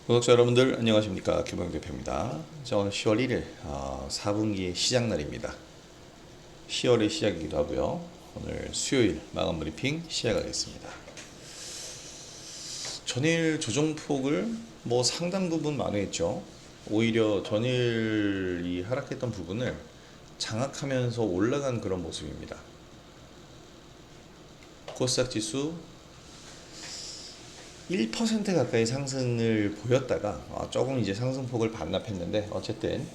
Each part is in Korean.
구독자 여러분들 안녕하십니까, 김영 대표입니다. 자, 오늘 10월 1일 4분기 시작 날입니다. 10월의 시작이기도 하고요. 오늘 수요일 마감 브리핑 시작하겠습니다. 전일 조정폭을 상당 부분 만회했죠. 오히려 전일이 하락했던 부분을 장악하면서 올라간 그런 모습입니다. 코스닥 지수 1% 가까이 상승을 보였다가 조금 이제 상승폭을 반납했는데, 어쨌든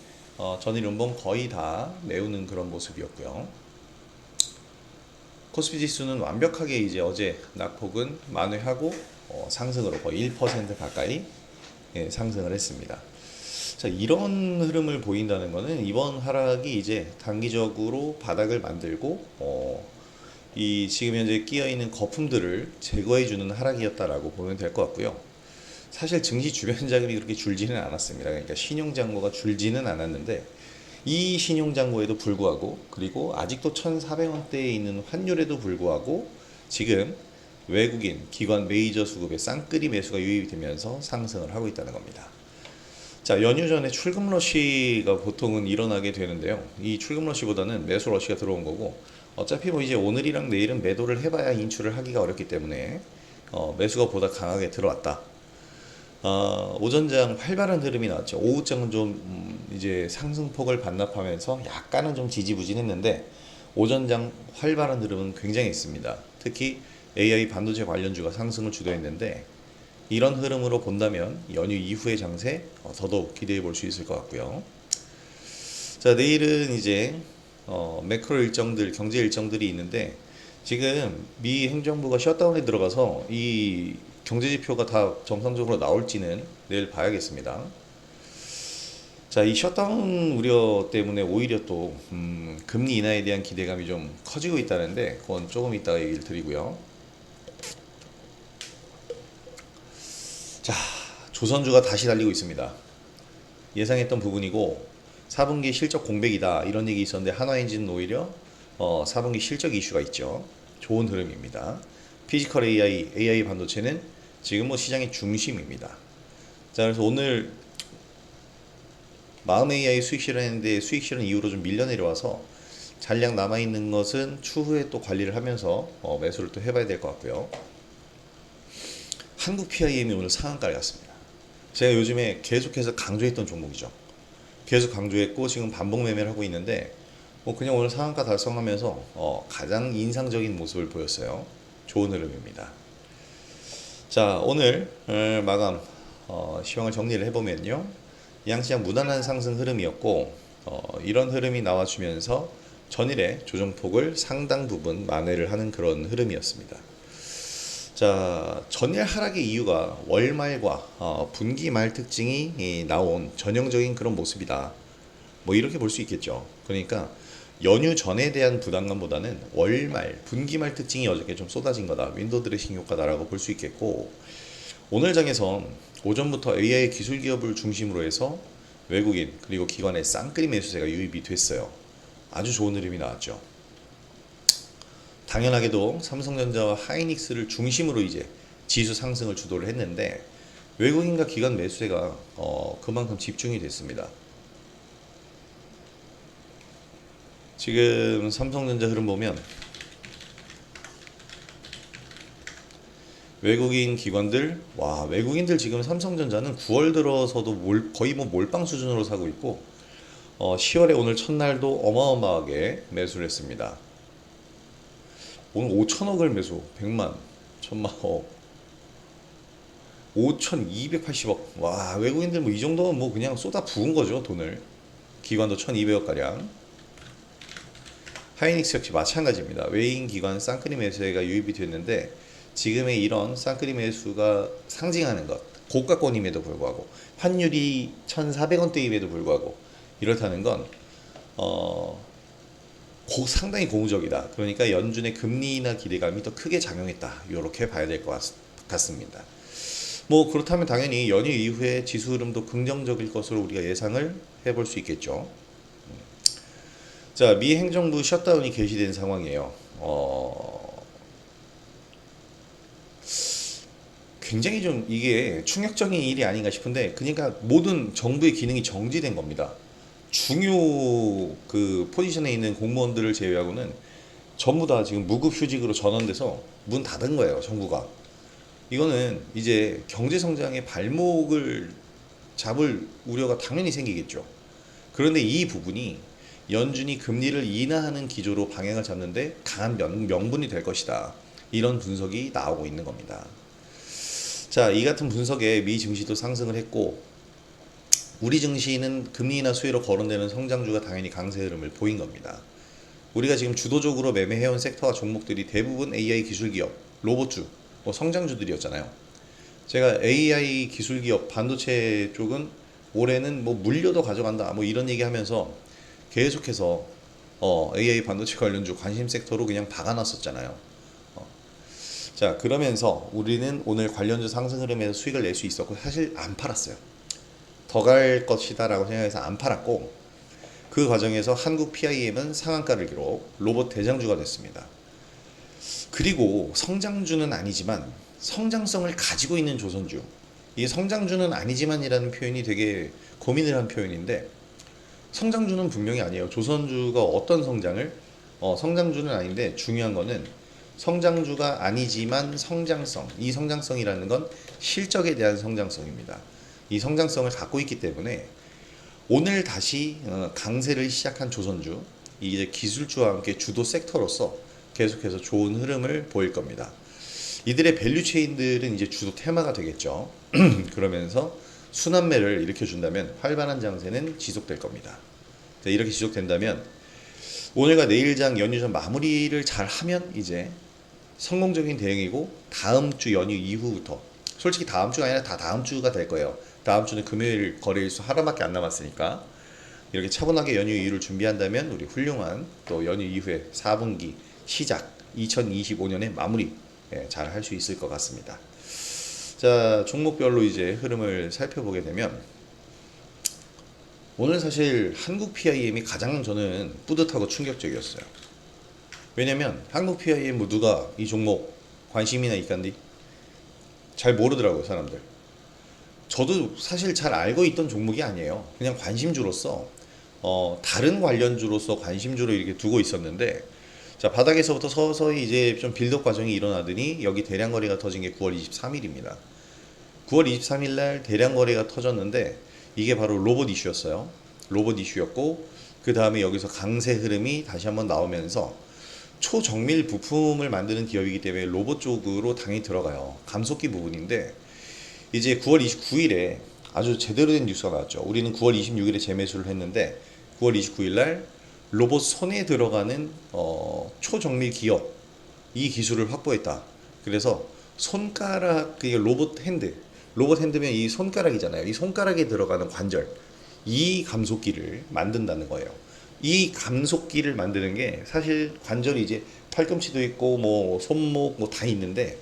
전일 운봉 거의 다 메우는 그런 모습이었고요. 코스피 지수는 완벽하게 이제 어제 낙폭은 만회하고 상승으로 거의 1% 가까이 상승을 했습니다. 자, 이런 흐름을 보인다는 것은 이번 하락이 이제 단기적으로 바닥을 만들고 이 지금 현재 끼어있는 거품들을 제거해주는 하락이었다라고 보면 될 것 같고요. 사실 증시 주변 자금이 그렇게 줄지는 않았습니다. 그러니까 신용잔고가 줄지는 않았는데, 이 신용잔고에도 불구하고, 그리고 아직도 1,400원대에 있는 환율에도 불구하고 지금 외국인 기관 메이저 수급의 쌍끌이 매수가 유입이 되면서 상승을 하고 있다는 겁니다. 자, 연휴 전에 출금 러시가 보통은 일어나게 되는데요. 이 출금 러시보다는 매수 러시가 들어온 거고, 어차피 이제 오늘이랑 내일은 매도를 해봐야 인출을 하기가 어렵기 때문에 매수가 보다 강하게 들어왔다. 오전장 활발한 흐름이 나왔죠. 오후장은 좀 이제 상승폭을 반납하면서 약간은 좀 지지부진했는데, 오전장 활발한 흐름은 굉장히 있습니다. 특히 AI 반도체 관련주가 상승을 주도했는데, 이런 흐름으로 본다면 연휴 이후의 장세 더더욱 기대해 볼 수 있을 것 같고요. 자, 내일은 이제 매크로 일정들, 경제 일정들이 있는데, 지금 미 행정부가 셧다운에 들어가서 이 경제 지표가 다 정상적으로 나올지는 내일 봐야겠습니다. 자, 이 셧다운 우려 때문에 오히려 또 금리 인하에 대한 기대감이 좀 커지고 있다는데, 그건 조금 이따가 얘기를 드리고요. 자, 조선주가 다시 달리고 있습니다. 예상했던 부분이고 4분기 실적 공백이다 이런 얘기 있었는데, 한화엔진은 오히려 4분기 실적 이슈가 있죠. 좋은 흐름입니다. 피지컬 AI 반도체는 지금 시장의 중심입니다. 자, 그래서 오늘 마음 AI 수익 실현했는데 수익 실현 이후로 좀 밀려 내려와서 잔량 남아있는 것은 추후에 또 관리를 하면서 매수를 또 해봐야 될 것 같고요. 한국 PIM이 오늘 상한가를 갔습니다. 제가 요즘에 계속해서 강조했던 종목이죠. 계속 강조했고 지금 반복 매매를 하고 있는데, 그냥 오늘 상한가 달성하면서 가장 인상적인 모습을 보였어요. 좋은 흐름입니다. 자, 오늘 마감 시황을 정리를 해보면요, 양시장 무난한 상승 흐름이었고 이런 흐름이 나와주면서 전일의 조정폭을 상당 부분 만회를 하는 그런 흐름이었습니다. 자, 전일 하락의 이유가 월말과 분기 말 특징이 나온 전형적인 그런 모습이다. 이렇게 볼 수 있겠죠. 그러니까 연휴 전에 대한 부담감보다는 월말, 분기말 특징이 어저께 좀 쏟아진 거다. 윈도우 드레싱 효과다라고 볼 수 있겠고, 오늘 장에선 오전부터 AI 기술 기업을 중심으로 해서 외국인 그리고 기관의 쌍끌이 매수세가 유입이 됐어요. 아주 좋은 흐름이 나왔죠. 당연하게도 삼성전자와 하이닉스를 중심으로 이제 지수 상승을 주도를 했는데, 외국인과 기관 매수세가 그만큼 집중이 됐습니다. 지금 삼성전자 흐름 보면 외국인 기관들, 외국인들 지금 삼성전자는 9월 들어서도 거의 몰빵 수준으로 사고 있고, 10월에 오늘 첫날도 어마어마하게 매수를 했습니다. 오늘 5천억을 매수, 100만, 1000만, 5,280억. 외국인들 이 정도면 그냥 쏟아 부은 거죠, 돈을. 기관도 1,200억 가량. 하이닉스 역시 마찬가지입니다. 외인 기관 쌍끌이 매수가 유입이 됐는데, 지금의 이런 쌍끌이 매수가 상징하는 것, 고가권임에도 불구하고 환율이 1,400원대임에도 불구하고 이렇다는 건 상당히 고무적이다. 그러니까 연준의 금리 인하 기대감이 더 크게 작용했다. 이렇게 봐야 될 것 같습니다. 그렇다면 당연히 연휴 이후에 지수 흐름도 긍정적일 것으로 우리가 예상을 해볼 수 있겠죠. 자, 미 행정부 셧다운이 개시된 상황이에요. 굉장히 좀 이게 충격적인 일이 아닌가 싶은데, 그러니까 모든 정부의 기능이 정지된 겁니다. 중요 그 포지션에 있는 공무원들을 제외하고는 전부 다 지금 무급휴직으로 전환돼서 문 닫은 거예요, 정부가. 이거는 이제 경제 성장의 발목을 잡을 우려가 당연히 생기겠죠. 그런데 이 부분이 연준이 금리를 인하하는 기조로 방향을 잡는데 강한 명분이 될 것이다. 이런 분석이 나오고 있는 겁니다. 자, 이 같은 분석에 미 증시도 상승을 했고, 우리 증시는 금리 인하 수혜로 거론되는 성장주가 당연히 강세 흐름을 보인 겁니다. 우리가 지금 주도적으로 매매해온 섹터와 종목들이 대부분 AI 기술 기업, 로봇주, 뭐 성장주들이었잖아요. 제가 AI 기술 기업, 반도체 쪽은 올해는 뭐 물려도 가져간다, 뭐 이런 얘기 하면서 계속해서 AI 반도체 관련주 관심 섹터로 그냥 박아놨었잖아요. 자, 그러면서 우리는 오늘 관련주 상승 흐름에서 수익을 낼 수 있었고, 사실 안 팔았어요. 더 갈 것이다 라고 생각해서 안 팔았고, 그 과정에서 한국 PIM은 상한가를 기록, 로봇 대장주가 됐습니다. 그리고 성장주는 아니지만 성장성을 가지고 있는 조선주, 이게 성장주는 아니지만이라는 표현이 되게 고민을 한 표현인데, 성장주는 분명히 아니에요. 조선주가 어떤 성장을, 성장주는 아닌데 중요한 거는 성장주가 아니지만 성장성, 이 성장성이라는 건 실적에 대한 성장성입니다. 이 성장성을 갖고 있기 때문에 오늘 다시 강세를 시작한 조선주, 이제 기술주와 함께 주도 섹터로서 계속해서 좋은 흐름을 보일 겁니다. 이들의 밸류 체인들은 이제 주도 테마가 되겠죠. 그러면서 순환매를 일으켜준다면 활발한 장세는 지속될 겁니다. 이렇게 지속된다면 오늘과 내일장 연휴전 마무리를 잘 하면 이제 성공적인 대응이고, 다음 주 연휴 이후부터, 솔직히 다음 주가 아니라 다 다음 주가 될 거예요. 다음 주는 금요일 거래일수 하루밖에 안 남았으니까 이렇게 차분하게 연휴 이후를 준비한다면 우리 훌륭한 또 연휴 이후에 4분기 시작 2025년의 마무리 잘 할 수 있을 것 같습니다. 자, 종목별로 이제 흐름을 살펴보게 되면 오늘 사실 한국 PIM이 가장 저는 뿌듯하고 충격적이었어요. 왜냐면 한국 PIM 뭐 누가 이 종목 관심이나 있간디? 잘 모르더라고요, 사람들. 저도 사실 잘 알고 있던 종목이 아니에요. 그냥 관심주로서 다른 관련주로서 관심주로 이렇게 두고 있었는데, 자, 바닥에서부터 서서히 이제 좀 빌드업 과정이 일어나더니 여기 대량 거래가 터진 게 9월 23일입니다. 9월 23일 날 대량 거래가 터졌는데 이게 바로 로봇 이슈였어요. 로봇 이슈였고, 그 다음에 여기서 강세 흐름이 다시 한번 나오면서 초정밀 부품을 만드는 기업이기 때문에 로봇 쪽으로 당연히 들어가요. 감속기 부분인데, 이제 9월 29일에 아주 제대로 된 뉴스가 나왔죠. 우리는 9월 26일에 재매수를 했는데 9월 29일 날 로봇 손에 들어가는 초정밀 기업, 이 기술을 확보했다. 그래서 손가락, 그게 로봇 핸드, 로봇 핸드면 이 손가락이잖아요. 이 손가락에 들어가는 관절, 이 감속기를 만든다는 거예요. 이 감속기를 만드는 게 사실 관절이 이제 팔꿈치도 있고 뭐 손목 뭐 다 있는데,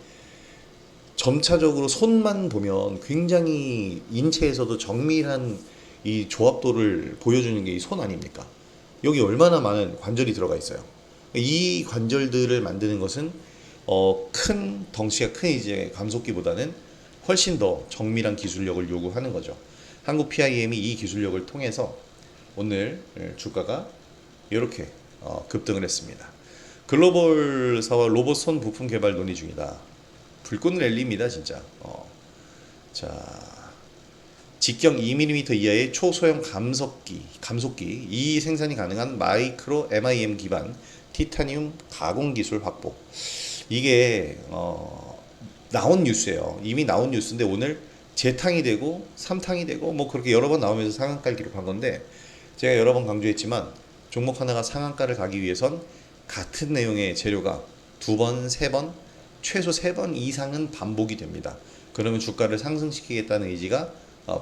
점차적으로 손만 보면 굉장히 인체에서도 정밀한 이 조합도를 보여주는 게 이 손 아닙니까? 여기 얼마나 많은 관절이 들어가 있어요. 이 관절들을 만드는 것은 큰 덩치가 큰 이제 감속기보다는 훨씬 더 정밀한 기술력을 요구하는 거죠. 한국 PIM이 이 기술력을 통해서 오늘 주가가 이렇게 급등을 했습니다. 글로벌사와 로봇 손 부품 개발 논의 중이다. 불꽃 랠리입니다, 진짜. 자, 직경 2mm 이하의 초소형 감속기, 이 생산이 가능한 마이크로 MIM 기반 티타늄 가공 기술 확보. 이게 나온 뉴스예요. 이미 나온 뉴스인데 오늘 재탕이 되고 3탕이 되고 뭐 그렇게 여러 번 나오면서 상한가를 기록한 건데, 제가 여러 번 강조했지만 종목 하나가 상한가를 가기 위해선 같은 내용의 재료가 두 번, 세 번, 최소 3번 이상은 반복이 됩니다. 그러면 주가를 상승시키겠다는 의지가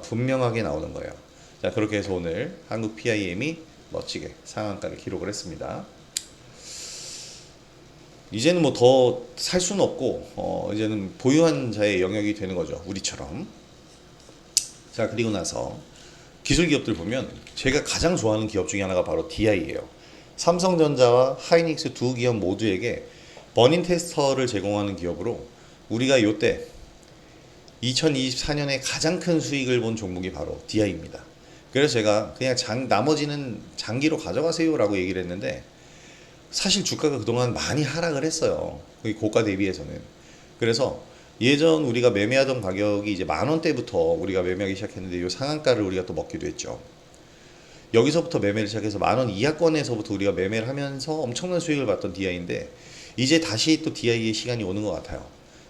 분명하게 나오는 거예요. 자, 그렇게 해서 오늘 한국 PIM이 멋지게 상한가를 기록을 했습니다. 이제는 뭐 더 살 수는 없고 이제는 보유한 자의 영역이 되는 거죠, 우리처럼. 자, 그리고 나서 기술 기업들 보면 제가 가장 좋아하는 기업 중에 하나가 바로 DI예요. 삼성전자와 하이닉스 두 기업 모두에게 버닝 테스터를 제공하는 기업으로, 우리가 요때 2024년에 가장 큰 수익을 본 종목이 바로 DI입니다. 그래서 제가 그냥 나머지는 장기로 가져가세요라고 얘기를 했는데 사실 주가가 그동안 많이 하락을 했어요. 거의 고가 대비해서는. 그래서 예전 우리가 매매하던 가격이 이제 10,000원대부터 우리가 매매하기 시작했는데 이 상한가를 우리가 또 먹기도 했죠. 여기서부터 매매를 시작해서 10,000원 이하권에서부터 우리가 매매를 하면서 엄청난 수익을 봤던 DI인데 이제 다시 또 DI의 시간이 오는 것 같아요.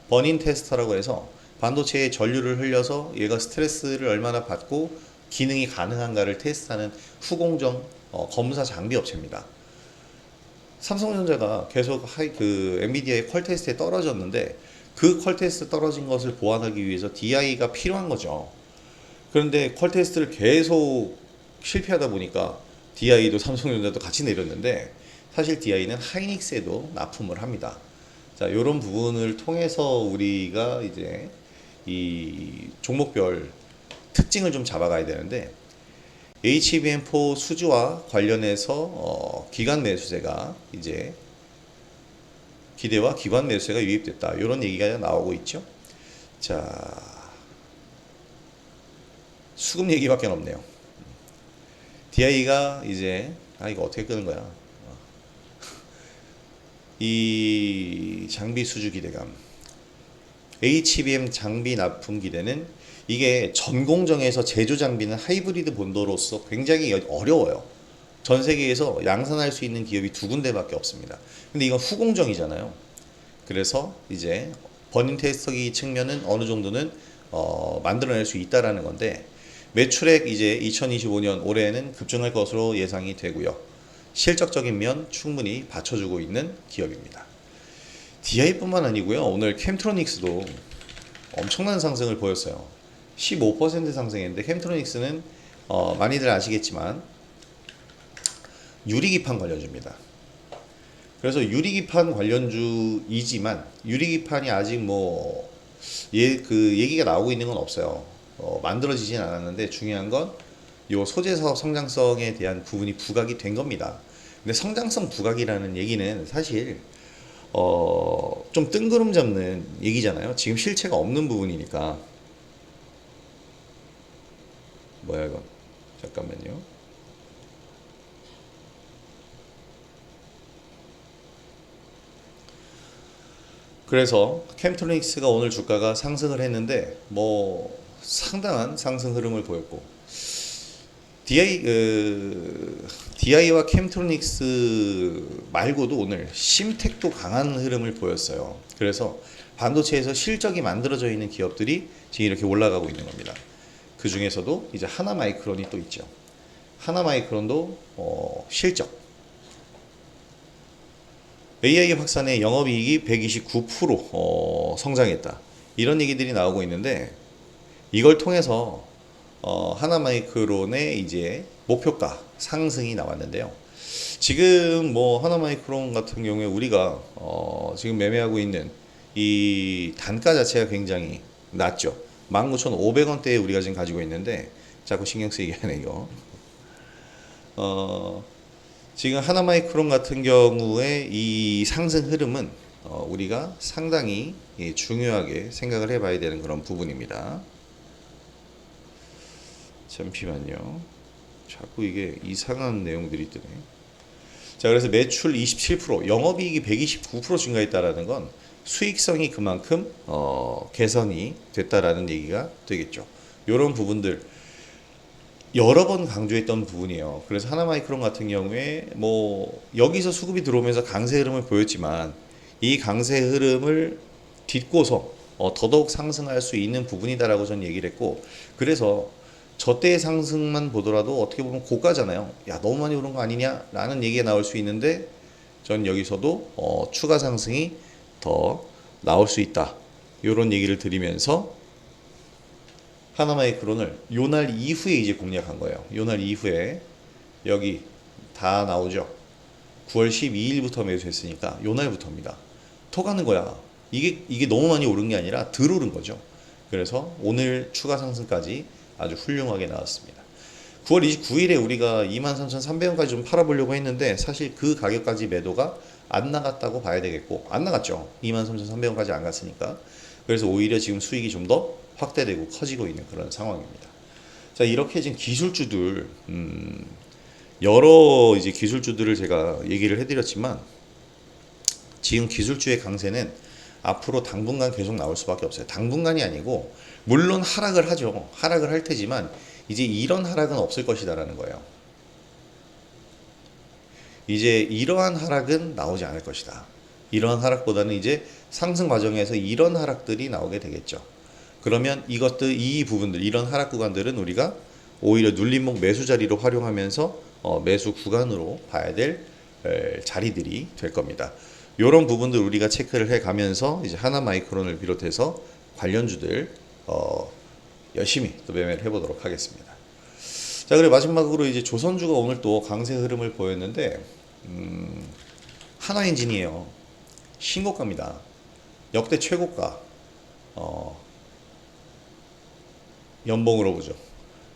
버닝 테스터라고 해서 반도체에 전류를 흘려서 얘가 스트레스를 얼마나 받고 기능이 가능한가를 테스트하는 후공정 검사 장비 업체입니다. 삼성전자가 계속 엔비디아의 퀄 테스트에 떨어졌는데 그 퀄 테스트 떨어진 것을 보완하기 위해서 DI가 필요한 거죠. 그런데 퀄 테스트를 계속 실패하다 보니까 DI도 삼성전자도 같이 내렸는데 사실 DI는 하이닉스에도 납품을 합니다. 자, 이런 부분을 통해서 우리가 이제 이 종목별 특징을 좀 잡아가야 되는데 HBM4 수주와 관련해서 기관 매수세가 이제 기대와 기관 매수세가 유입됐다. 이런 얘기가 나오고 있죠. 자, 수급 얘기밖에 없네요. DI가 이제 이거 어떻게 끄는 거야? 이 장비 수주 기대감, HBM 장비 납품 기대는 이게 전공정에서 제조 장비는 하이브리드 본도로서 굉장히 어려워요. 전 세계에서 양산할 수 있는 기업이 2군데밖에 없습니다. 근데 이건 후공정이잖아요. 그래서 이제 버닝 테스터기 측면은 어느 정도는 만들어낼 수 있다라는 건데 매출액 이제 2025년 올해에는 급증할 것으로 예상이 되고요. 실적적인 면 충분히 받쳐주고 있는 기업입니다. DI뿐만 아니고요. 오늘 캠트로닉스도 엄청난 상승을 보였어요. 15% 상승했는데 캠트로닉스는 많이들 아시겠지만 유리기판 관련주입니다. 그래서 유리기판 관련주이지만 유리기판이 아직 그 얘기가 나오고 있는 건 없어요. 만들어지진 않았는데 중요한 건 요 소재 사업 성장성에 대한 부분이 부각이 된 겁니다. 근데 성장성 부각이라는 얘기는 사실 좀 뜬구름 잡는 얘기잖아요. 지금 실체가 없는 부분이니까. 뭐야 이건? 잠깐만요. 그래서 캠트로닉스가 오늘 주가가 상승을 했는데 상당한 상승 흐름을 보였고 DI와 캠트로닉스 말고도 오늘 심텍도 강한 흐름을 보였어요. 그래서 반도체에서 실적이 만들어져 있는 기업들이 지금 이렇게 올라가고 있는 겁니다. 그 중에서도 이제 하나마이크론이 또 있죠. 하나마이크론도 실적 AI 확산의 영업이익이 129% 성장했다. 이런 얘기들이 나오고 있는데 이걸 통해서 하나마이크론의 이제 목표가 상승이 나왔는데요. 지금 하나마이크론 같은 경우에 우리가 지금 매매하고 있는 이 단가 자체가 굉장히 낮죠. 19,500원대에 우리가 지금 가지고 있는데 자꾸 신경 쓰이게 하네 이거. 지금 하나마이크론 같은 경우에 이 상승 흐름은 우리가 상당히 중요하게 생각을 해봐야 되는 그런 부분입니다. 잠시만요. 자꾸 이게 이상한 내용들이 뜨네. 자, 그래서 매출 27%, 영업이익이 129% 증가했다라는 건 수익성이 그만큼 개선이 됐다라는 얘기가 되겠죠. 이런 부분들 여러 번 강조했던 부분이에요. 그래서 하나마이크론 같은 경우에 여기서 수급이 들어오면서 강세 흐름을 보였지만 이 강세 흐름을 딛고서 더더욱 상승할 수 있는 부분이다라고 저는 얘기를 했고, 그래서 저때의 상승만 보더라도 어떻게 보면 고가잖아요. 야, 너무 많이 오른 거 아니냐? 라는 얘기가 나올 수 있는데 전 여기서도 추가 상승이 더 나올 수 있다. 이런 얘기를 드리면서 하나마이크론을 요날 이후에 이제 공략한 거예요. 요날 이후에 여기 다 나오죠. 9월 12일부터 매수했으니까 요날부터입니다. 더 가는 거야. 이게 너무 많이 오른 게 아니라 덜 오른 거죠. 그래서 오늘 추가 상승까지 아주 훌륭하게 나왔습니다. 9월 29일에 우리가 23,300원까지 좀 팔아보려고 했는데 사실 그 가격까지 매도가 안 나갔다고 봐야 되겠고, 안 나갔죠. 23,300원까지 안 갔으니까. 그래서 오히려 지금 수익이 좀 더 확대되고 커지고 있는 그런 상황입니다. 자, 이렇게 지금 기술주들 여러 이제 기술주들을 제가 얘기를 해드렸지만 지금 기술주의 강세는 앞으로 당분간 계속 나올 수밖에 없어요. 당분간이 아니고 물론 하락을 하죠. 하락을 할 테지만 이제 이런 하락은 없을 것이다라는 거예요. 이제 이러한 하락은 나오지 않을 것이다. 이러한 하락보다는 이제 상승 과정에서 이런 하락들이 나오게 되겠죠. 그러면 이 부분들, 이런 하락 구간들은 우리가 오히려 눌림목 매수 자리로 활용하면서 매수 구간으로 봐야 될 자리들이 될 겁니다. 이런 부분들 우리가 체크를 해 가면서 이제 하나마이크론을 비롯해서 관련주들 열심히 또 매매를 해보도록 하겠습니다. 자, 그리고 마지막으로 이제 조선주가 오늘 또 강세 흐름을 보였는데 한화엔진이에요. 신고가입니다. 역대 최고가 연봉으로 보죠.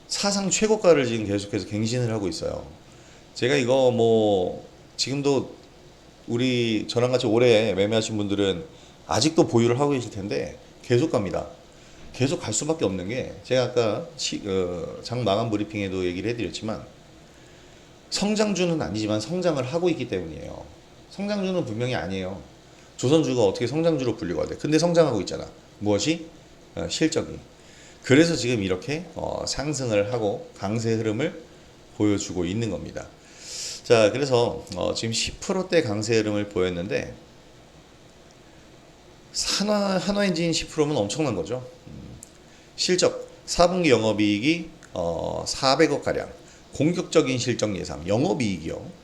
사상 최고가를 지금 계속해서 갱신을 하고 있어요. 제가 이거 뭐 지금도 우리 저랑 같이 오래 매매하신 분들은 아직도 보유를 하고 계실 텐데 계속 갑니다. 계속 갈 수밖에 없는 게 제가 아까 장 마감 브리핑에도 얘기를 해드렸지만 성장주는 아니지만 성장을 하고 있기 때문이에요. 성장주는 분명히 아니에요. 조선주가 어떻게 성장주로 분류가 돼? 근데 성장하고 있잖아. 무엇이? 실적이. 그래서 지금 이렇게 상승을 하고 강세 흐름을 보여주고 있는 겁니다. 자, 그래서 지금 10%대 강세 흐름을 보였는데 한화엔진 10%면 엄청난 거죠. 실적 4분기 영업이익이 400억 가량, 공격적인 실적 예상, 영업이익이요.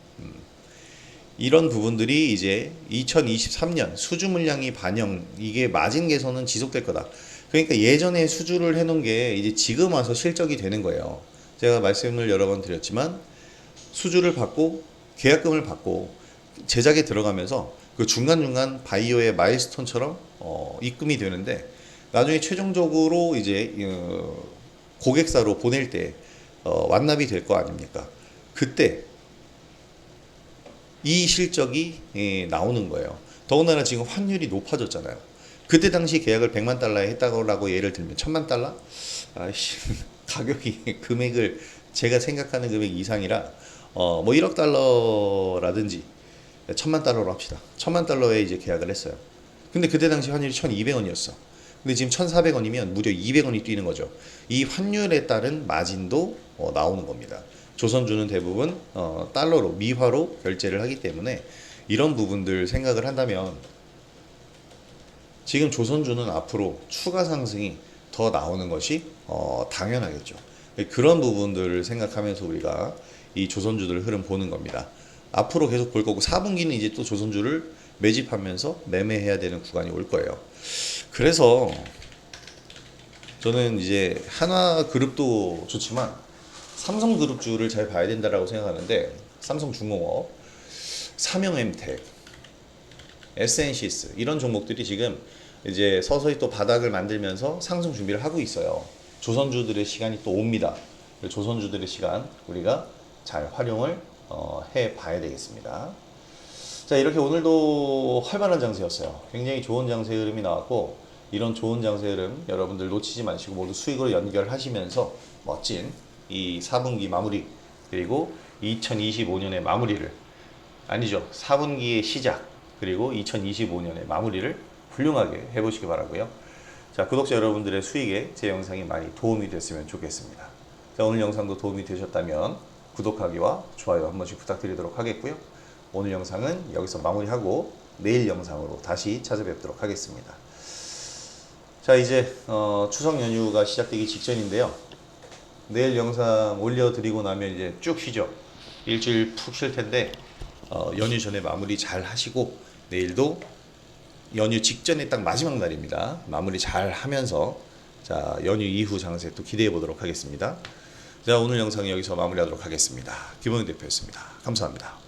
이런 부분들이 이제 2023년 수주 물량이 반영, 이게 마진 개선은 지속될 거다. 그러니까 예전에 수주를 해놓은 게 이제 지금 와서 실적이 되는 거예요. 제가 말씀을 여러 번 드렸지만 수주를 받고 계약금을 받고 제작에 들어가면서 그 중간중간 바이오의 마일스톤처럼 입금이 되는데 나중에 최종적으로 이제 고객사로 보낼 때 완납이 될 거 아닙니까? 그때 이 실적이 나오는 거예요. 더군다나 지금 환율이 높아졌잖아요. 그때 당시 계약을 100만 달러에 했다고 예를 들면 1000만 달러? 아이씨, 가격이 금액을 제가 생각하는 금액 이상이라 뭐 1억 달러라든지 1000만 달러로 합시다. 1000만 달러에 이제 계약을 했어요. 근데 그때 당시 환율이 1200원이었어. 근데 지금 1400원이면 무려 200원이 뛰는 거죠. 이 환율에 따른 마진도 나오는 겁니다. 조선주는 대부분 달러로, 미화로 결제를 하기 때문에 이런 부분들 생각을 한다면 지금 조선주는 앞으로 추가 상승이 더 나오는 것이 당연하겠죠. 그런 부분들을 생각하면서 우리가 이 조선주들 흐름 보는 겁니다. 앞으로 계속 볼 거고 4분기는 이제 또 조선주를 매집하면서 매매해야 되는 구간이 올 거예요. 그래서 저는 이제 하나그룹도 좋지만 삼성그룹주를 잘 봐야 된다라고 생각하는데 삼성중공업, 삼성엠텍, SNCS 이런 종목들이 지금 이제 서서히 또 바닥을 만들면서 상승 준비를 하고 있어요. 조선주들의 시간이 또 옵니다. 조선주들의 시간 우리가 잘 활용을 해 봐야 되겠습니다. 자, 이렇게 오늘도 활발한 장세였어요. 굉장히 좋은 장세 흐름이 나왔고 이런 좋은 장세 흐름 여러분들 놓치지 마시고 모두 수익으로 연결하시면서 멋진 이 4분기 마무리 그리고 2025년의 마무리를 아니죠. 4분기의 시작 그리고 2025년의 마무리를 훌륭하게 해보시기 바라고요. 자, 구독자 여러분들의 수익에 제 영상이 많이 도움이 됐으면 좋겠습니다. 자, 오늘 영상도 도움이 되셨다면 구독하기와 좋아요 한 번씩 부탁드리도록 하겠고요. 오늘 영상은 여기서 마무리하고 내일 영상으로 다시 찾아뵙도록 하겠습니다. 자, 이제 추석 연휴가 시작되기 직전인데요. 내일 영상 올려드리고 나면 이제 쭉 쉬죠. 일주일 푹 쉴 텐데 연휴 전에 마무리 잘 하시고 내일도 연휴 직전에 딱 마지막 날입니다. 마무리 잘 하면서 자, 연휴 이후 장세 또 기대해 보도록 하겠습니다. 자, 오늘 영상 여기서 마무리하도록 하겠습니다. 김홍희 대표였습니다. 감사합니다.